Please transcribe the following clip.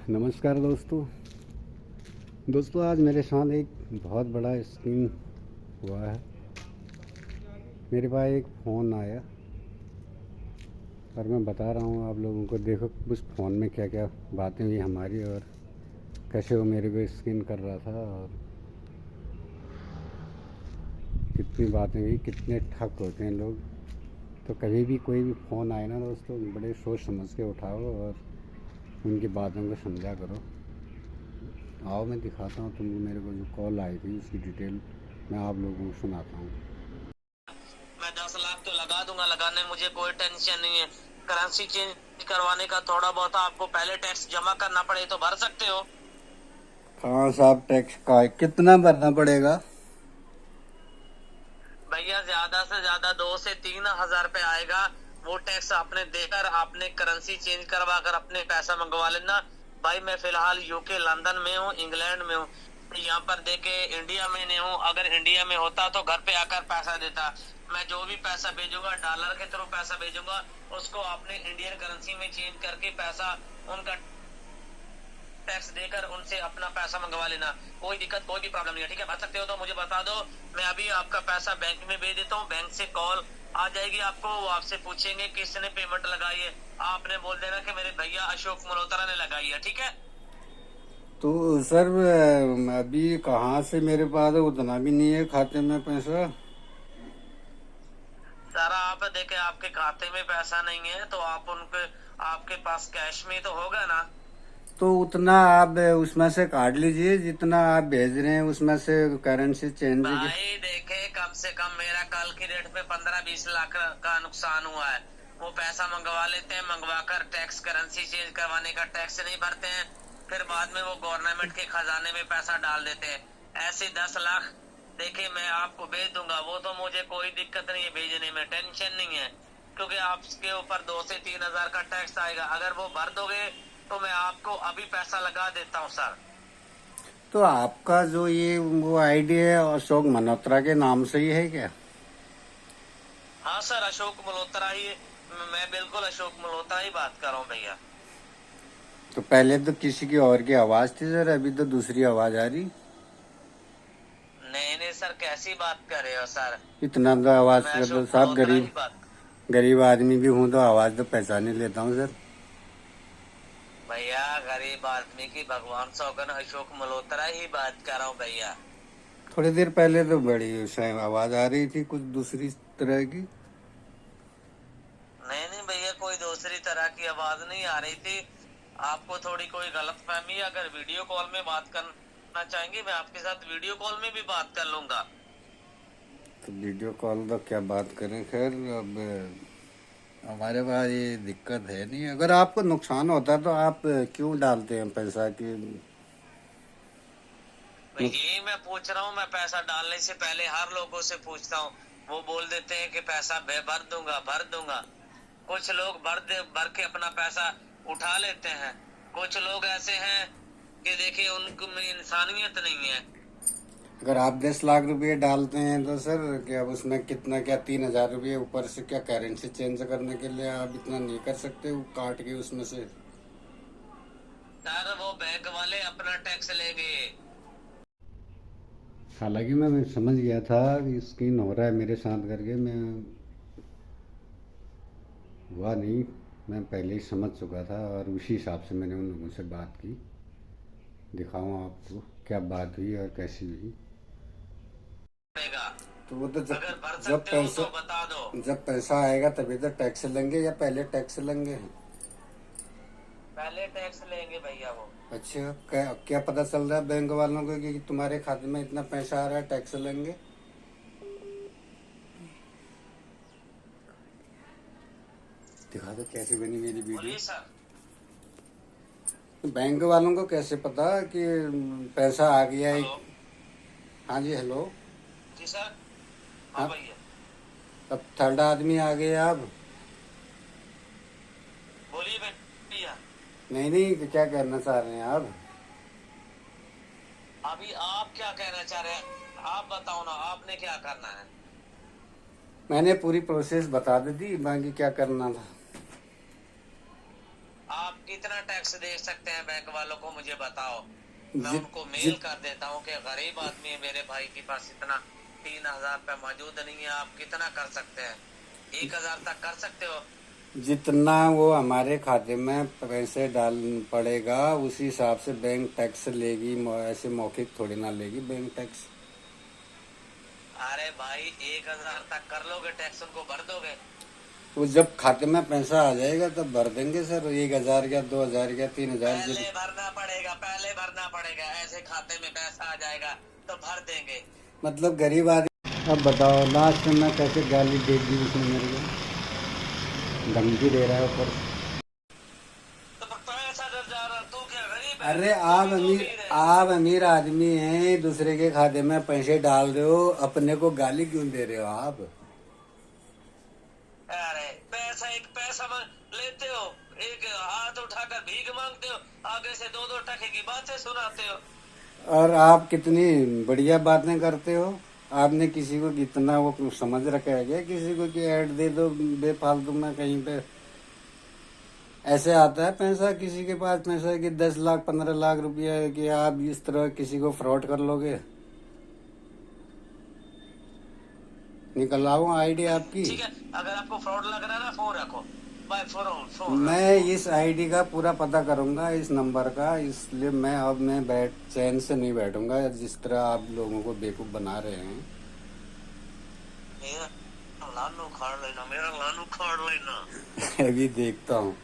नमस्कार दोस्तों आज मेरे साथ एक बहुत बड़ा स्कीम हुआ है। मेरे पास एक फ़ोन आया और मैं बता रहा हूँ आप लोगों को। देखो उस फ़ोन में क्या क्या बातें हुई हमारी और कैसे वो मेरे को स्किन कर रहा था और कितनी बातें हुई, कितने ठग होते हैं लोग। तो कभी भी कोई भी फ़ोन आए ना दोस्तों, बड़े सोच समझ के उठाओ और उनकी बातों को समझा करो। आओ मैं दिखाता हूँ तुमको। मेरे को जो कॉल आई थी उसकी डिटेल मैं आप लोगों को सुनाता हूँ। मैं 10 लाख तो लगा दूंगा, लगाने में मुझे कोई टेंशन नहीं है। करेंसी चेंज करवाने का थोड़ा बहुत आपको पहले टैक्स जमा करना पड़े तो भर सकते हो। हाँ साहब, टैक्स का कितना भरना पड़ेगा? भैया ज्यादा से ज्यादा 2 से 3 हजार रुपए आएगा। वो टैक्स आपने देकर आपने करेंसी चेंज करवा कर अपने पैसा मंगवा लेना। भाई मैं फिलहाल यूके लंदन में हूँ, इंग्लैंड में हूँ। यहाँ पर देखे इंडिया में नहीं हूँ। अगर इंडिया में होता तो घर पे आकर पैसा देता। मैं जो भी पैसा भेजूंगा डॉलर के थ्रू पैसा भेजूंगा, उसको आपने इंडियन करेंसी में चेंज करके पैसा उनका टैक्स देकर उनसे अपना पैसा मंगवा लेना। कोई दिक्कत कोई भी प्रॉब्लम नहीं है। ठीक है, भर सकते हो तो मुझे बता दो। मैं अभी आपका पैसा बैंक में भेज देता हूँ। बैंक से कॉल आ जाएगी आपको, वो आपसे पूछेंगे किसने पेमेंट लगाई है। आपने बोल देना कि मेरे भैया अशोक मल्होत्रा ने लगाई है। ठीक है तो सर अभी कहाँ से मेरे पास उतना भी नहीं है खाते में पैसा। सर, आप देखे आपके खाते में पैसा नहीं है तो आप उनके आपके पास कैश में तो होगा ना। तो उतना आप उसमें से काट लीजिए जितना आप भेज रहे हैं, उसमें से करेंसी चेंज के। भाई देखे कम से कम मेरा कल की डेट पे 15-20 लाख का नुकसान हुआ है। वो पैसा मंगवा लेते हैं, मंगवा कर टैक्स करेंसी चेंज करवाने का टैक्स नहीं भरते हैं। फिर बाद में वो गवर्नमेंट के खजाने में पैसा डाल देते हैं। ऐसे 10 लाख देखिए मैं आपको भेज दूंगा। वो तो मुझे कोई दिक्कत नहीं है, भेजने में टेंशन नहीं है। क्योंकि आपके ऊपर 2 से 3 हजार का टैक्स आएगा। अगर वो भर दोगे तो मैं आपको अभी पैसा लगा देता हूँ सर। तो आपका जो ये वो आईडी है अशोक मल्होत्रा के नाम से ही है क्या? हाँ सर, अशोक मल्होत्रा ही। मैं बिल्कुल अशोक मल्होत्रा ही बात कर रहा हूँ भैया। तो पहले तो किसी की और की आवाज थी सर, अभी तो दूसरी आवाज आ रही। नहीं नहीं सर, कैसी बात कर रहे हो सर। इतना तो आवाज मैं का तो अशोक साहब मल्होत्रा ही बात। गरीब आदमी भी हूँ तो आवाज तो पहचान ही लेता हूँ सर। भैया गरीब आदमी की भगवान सौगन, अशोक मल्होत्रा ही बात कर रहा हूँ भैया। थोड़ी देर पहले तो बड़ी आवाज आ रही थी कुछ दूसरी तरह की। नहीं नहीं भैया, कोई दूसरी तरह की आवाज नहीं आ रही थी। आपको थोड़ी कोई गलतफहमी। अगर वीडियो कॉल में बात करना चाहेंगे मैं आपके साथ वीडियो कॉल में भी बात कर लूंगा। तो वीडियो कॉल तो क्या बात करें। खैर अब हमारे पास ये दिक्कत है नहीं। अगर आपको नुकसान होता तो आप क्यों डालते हैं पैसा की? यही मैं पूछ रहा हूँ। मैं पैसा डालने से पहले हर लोगों से पूछता हूँ। वो बोल देते हैं कि पैसा भर दूंगा भर दूंगा। कुछ लोग भर के अपना पैसा उठा लेते हैं। कुछ लोग ऐसे हैं कि देखिए उनको में इंसानियत नहीं है। अगर आप 10 लाख रुपए डालते हैं तो सर क्या उसमें कितना, क्या 3,000 रुपये ऊपर से क्या करेंसी चेंज करने के लिए आप इतना नहीं कर सकते वो काट के उसमें से? सर वो बैंक वाले अपना टैक्स लेंगे। हालांकि मैं समझ गया था कि स्किन हो रहा है मेरे साथ करके। मैं हुआ नहीं, मैं पहले ही समझ चुका था और उसी हिसाब से मैंने उन लोगों से बात की। दिखाऊँ आपको क्या बात हुई और कैसी हुई। तो वो तो अगर भर जब सकते हो पैसा तो बता दो। जब पैसा आएगा तभी तो टैक्स लेंगे या पहले टैक्स लेंगे? पहले टैक्स लेंगे भैया वो। अच्छा, क्या क्या पता चल रहा है बैंक वालों को कि तुम्हारे खाते में इतना पैसा आ रहा है, टैक्स लेंगे? दिखा दो कैसी बनी मेरी वीडियो। बोलिए सर। बैंक वालों को कैसे पता कि पैसा आ गया है? हेलो। हाँ जी, हेलो। जी सर। हाँ हाँ, भैया। अब थर्ड आदमी आ गया अब। बोलिए भैया। नहीं नहीं, तो क्या कहना चाह रहे हैं आप? अभी आप क्या कहना चाह रहे हैं? आप बताओ ना, आपने क्या करना है। मैंने पूरी प्रोसेस बता दी थी, बाकी क्या करना था। आपकी कितना टैक्स दे सकते हैं बैंक वालों को, मुझे बताओ। मैं जित- उनको मेल जित- कर देता हूँ कि गरीब आदमी है, मेरे भाई के पास इतना 3,000 रुपया मौजूद नहीं है, आप कितना कर सकते हैं? 1,000 तक कर सकते हो? जितना वो हमारे खाते में पैसे डाल पड़ेगा उसी हिसाब से बैंक टैक्स लेगी, ऐसे मौखिक थोड़ी ना लेगी बैंक टैक्स। अरे भाई 1,000 तक कर लोगे टैक्स, उनको भर दोगे? वो जब खाते में पैसा आ जाएगा तब भर देंगे सर, 1,000 या 2,000 या 3,000 पहले भरना पड़ेगा, पहले भरना पड़ेगा। ऐसे खाते में पैसा आ जाएगा तो भर देंगे। मतलब गरीब आदमी। अब बताओ लास्ट में मैं कैसे गाली दे दी उसने मेरे को, धमकी दे रहा है ऊपर। तो फिर पैसा डर जा रहा, तू क्या गरीब है? अरे तू भी तो है। आप अमीर आदमी हैं, दूसरे के खाते में पैसे डाल रहे हो, अपने को गाली क्यों दे रहे हो आप? अरे पैसा, एक पैसा लेते हो, एक हाथ उठाकर भीख मांगते हो, आगे से 2-2 टके की बातें सुनाते हो। और आप कितनी बढ़िया बातें करते हो। आपने किसी को कितना वो समझ रखा है क्या, किसी को कि ऐड दे दो बेफालतू में कहीं पे? ऐसे आता है पैसा किसी के पास, पैसा है कि 10 लाख 15 लाख रुपया है कि आप इस तरह किसी को फ्रॉड कर लोगे? निकल आओ आईडी आपकी। ठीक है, अगर आपको फ्रॉड लग रहा है ना, फोन रखो। बाय, फोन मैं इस आईडी का पूरा पता करूंगा, इस नंबर का, इसलिए मैं चैन से नहीं बैठूंगा जिस तरह आप लोगों को बेवकूफ बना रहे हैं। मेरा लानू खाड़ लेना, मेरा लानू खाड़ लेना। अभी देखता हूँ।